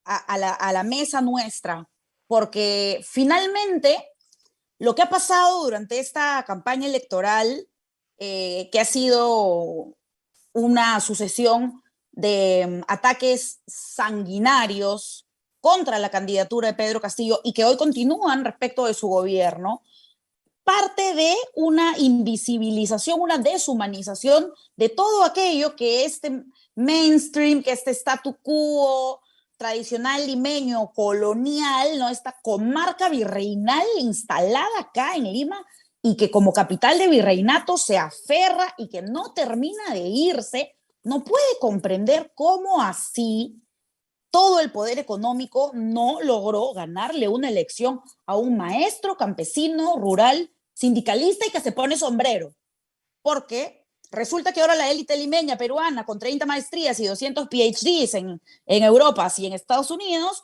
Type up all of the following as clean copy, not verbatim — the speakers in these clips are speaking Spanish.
a la mesa nuestra, porque finalmente lo que ha pasado durante esta campaña electoral, que ha sido una sucesión de ataques sanguinarios contra la candidatura de Pedro Castillo y que hoy continúan respecto de su gobierno, parte de una invisibilización, una deshumanización de todo aquello que este mainstream, que este statu quo tradicional limeño colonial, ¿no? Esta comarca virreinal instalada acá en Lima y que como capital de virreinato se aferra y que no termina de irse, no puede comprender cómo así todo el poder económico no logró ganarle una elección a un maestro campesino rural sindicalista y que se pone sombrero, porque resulta que ahora la élite limeña peruana con 30 maestrías y 200 PhDs en Europa y en Estados Unidos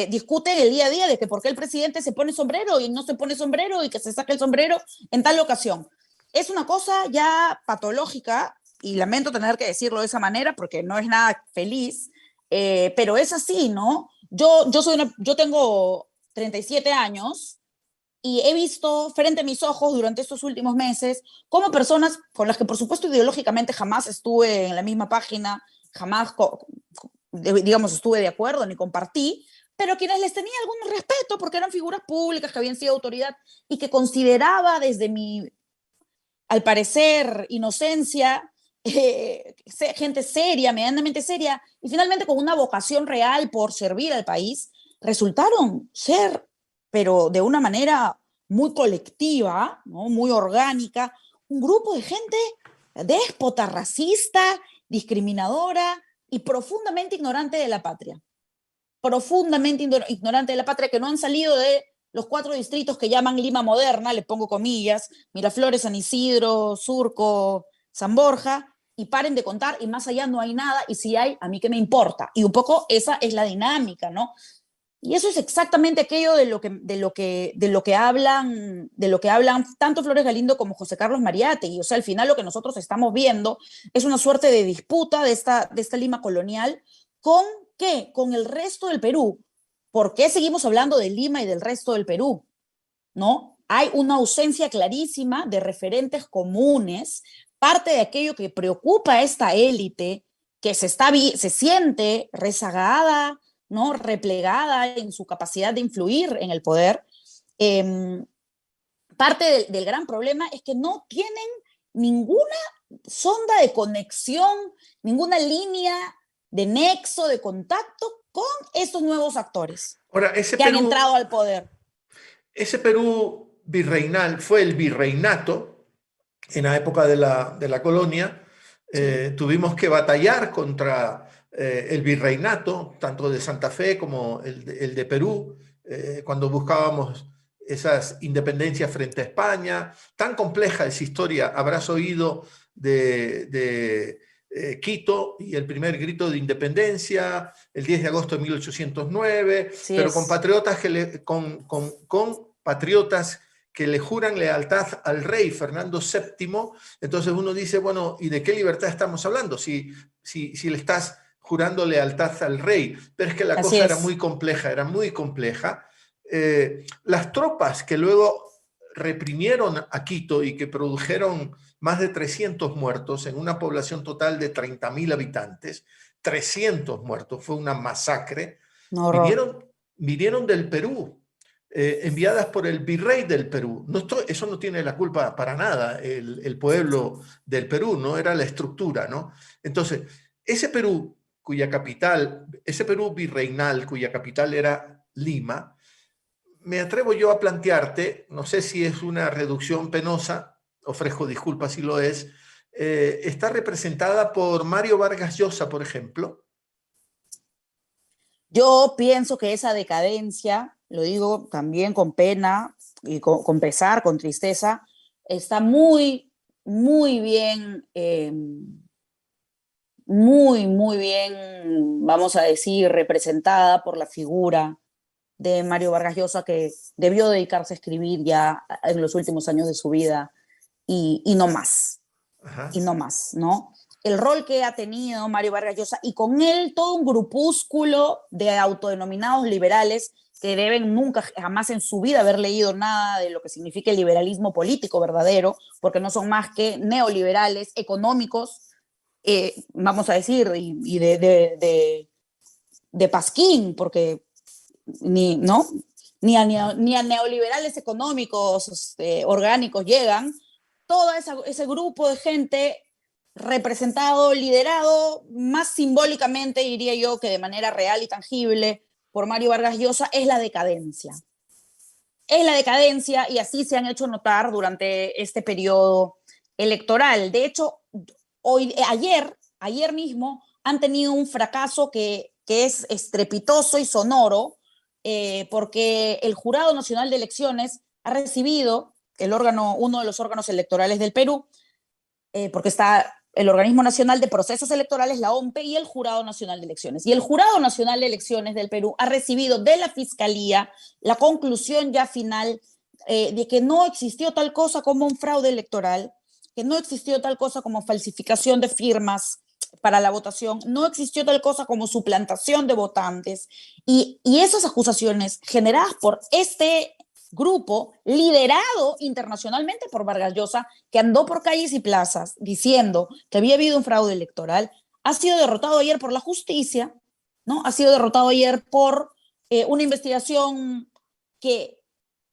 discute el día a día de que por qué el presidente se pone sombrero y no se pone sombrero y que se saque el sombrero en tal ocasión. Es una cosa ya patológica y lamento tener que decirlo de esa manera porque no es nada feliz, pero es así, ¿no? Yo tengo 37 años y he visto frente a mis ojos durante estos últimos meses cómo personas con las que por supuesto ideológicamente jamás estuve en la misma página, jamás digamos estuve de acuerdo ni compartí, pero quienes les tenía algún respeto porque eran figuras públicas que habían sido autoridad y que consideraba desde mi, al parecer, inocencia, gente seria, medianamente seria, y finalmente con una vocación real por servir al país, resultaron ser, pero de una manera muy colectiva, ¿no? Muy orgánica, un grupo de gente déspota, racista, discriminadora y profundamente ignorante de la patria. Profundamente ignorante de la patria, que no han salido de los 4 distritos que llaman Lima moderna, le pongo comillas, Miraflores, San Isidro, Surco, San Borja, y paren de contar, y más allá no hay nada, y si hay, a mí qué me importa. Y un poco esa es la dinámica, ¿no? Y eso es exactamente aquello de lo que hablan tanto Flores Galindo como José Carlos Mariátegui. O sea, al final lo que nosotros estamos viendo es una suerte de disputa de esta Lima colonial con ¿qué? Con el resto del Perú. ¿Por qué seguimos hablando de Lima y del resto del Perú? ¿No? Hay una ausencia clarísima de referentes comunes, parte de aquello que preocupa a esta élite que se siente rezagada, ¿no? Replegada en su capacidad de influir en el poder. Eh, Parte del gran problema es que no tienen ninguna sonda de conexión, ninguna línea de nexo, de contacto con estos nuevos actores Ahora, que han entrado al poder. ese Perú virreinal fue el virreinato en la época de la colonia. Sí. Tuvimos que batallar contra el virreinato, tanto de Santa Fe como el de Perú, cuando buscábamos esas independencias frente a España. Tan compleja esa historia, habrás oído de Quito y el primer grito de independencia, el 10 de agosto de 1809, Así pero con es. patriotas con patriotas que le juran lealtad al rey Fernando VII. Entonces uno dice, bueno, ¿y de qué libertad estamos hablando? Si le estás jurando lealtad al rey. Pero es que la Así cosa es. era muy compleja. Las tropas que luego reprimieron a Quito y que produjeron más de 300 muertos en una población total de 30.000 habitantes, 300 muertos, fue una masacre, Un horror. vinieron del Perú, enviadas por el virrey del Perú. No, eso no tiene la culpa para nada el pueblo del Perú, no era la estructura, ¿no? Entonces, ese Perú cuya capital, ese Perú virreinal cuya capital era Lima, me atrevo yo a plantearte, no sé si es una reducción penosa, ofrezco disculpas si lo es, está representada por Mario Vargas Llosa, por ejemplo. Yo pienso que esa decadencia, lo digo también con pena y con pesar, con tristeza, está muy bien, muy bien, vamos a decir, representada por la figura de Mario Vargas Llosa, que debió dedicarse a escribir ya en los últimos años de su vida y no más, y Ajá. no más, ¿no? el rol que ha tenido Mario Vargas Llosa y con él todo un grupúsculo de autodenominados liberales que deben nunca, jamás en su vida haber leído nada de lo que significa el liberalismo político verdadero, porque no son más que neoliberales económicos, vamos a decir, y de pasquín, porque ni, ¿no? Ni a neoliberales económicos orgánicos llegan. Todo ese grupo de gente representado, liderado más simbólicamente, diría yo, que de manera real y tangible por Mario Vargas Llosa, es la decadencia. Es la decadencia y así se han hecho notar durante este periodo electoral. De hecho, ayer mismo han tenido un fracaso que es estrepitoso y sonoro, porque el Jurado Nacional de Elecciones ha recibido uno de los órganos electorales del Perú, porque está el Organismo Nacional de Procesos Electorales, la OMPE, y el Jurado Nacional de Elecciones. Y el Jurado Nacional de Elecciones del Perú ha recibido de la Fiscalía la conclusión ya final, de que no existió tal cosa como un fraude electoral, que no existió tal cosa como falsificación de firmas para la votación, no existió tal cosa como suplantación de votantes, y esas acusaciones generadas por este grupo liderado internacionalmente por Vargas Llosa, que andó por calles y plazas diciendo que había habido un fraude electoral, ha sido derrotado ayer por la justicia, ¿no? Ha sido derrotado ayer por una investigación que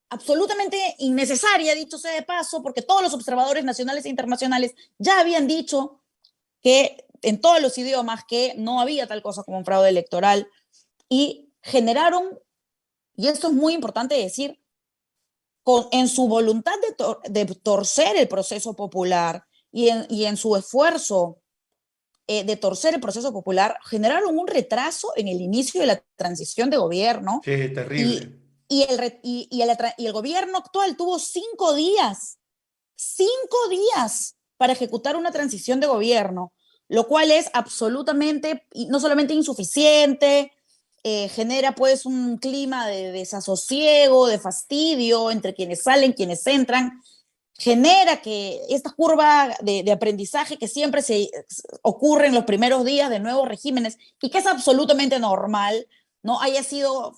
absolutamente innecesaria, dicho sea de paso, porque todos los observadores nacionales e internacionales ya habían dicho que en todos los idiomas que no había tal cosa como un fraude electoral, y generaron, y esto es muy importante decir, en su voluntad de torcer el proceso popular y en su esfuerzo de torcer el proceso popular, generaron un retraso en el inicio de la transición de gobierno. Sí, y, terrible. y el gobierno actual tuvo 5 días para ejecutar una transición de gobierno, lo cual es absolutamente, no solamente insuficiente, genera pues un clima de desasosiego, de fastidio entre quienes salen, quienes entran, genera que esta curva de aprendizaje que siempre se ocurre en los primeros días de nuevos regímenes y que es absolutamente normal, no haya sido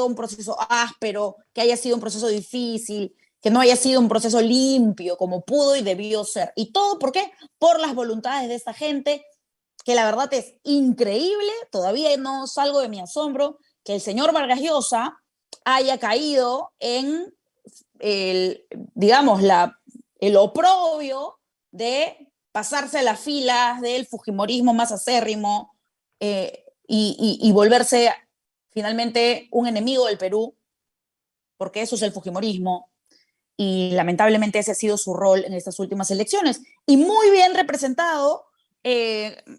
un proceso áspero, que haya sido un proceso difícil, que no haya sido un proceso limpio como pudo y debió ser. ¿Y todo por qué? Por las voluntades de esta gente, que la verdad es increíble, todavía no salgo de mi asombro, que el señor Vargas Llosa haya caído en digamos, el oprobio de pasarse a las filas del fujimorismo más acérrimo, y volverse finalmente un enemigo del Perú, porque eso es el fujimorismo, y lamentablemente ese ha sido su rol en estas últimas elecciones. Y muy bien representado,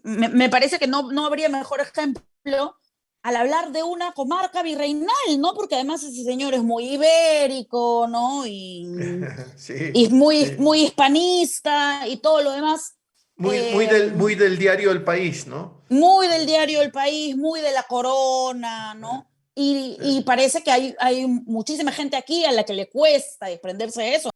me parece que no habría mejor ejemplo al hablar de una comarca virreinal, ¿no? Porque además ese señor es muy ibérico, ¿no? Y Sí, es muy, sí. muy hispanista y todo lo demás. Muy del diario El País, ¿no? Muy del diario El País, muy de la corona, ¿no? Y parece que hay muchísima gente aquí a la que le cuesta desprenderse de eso.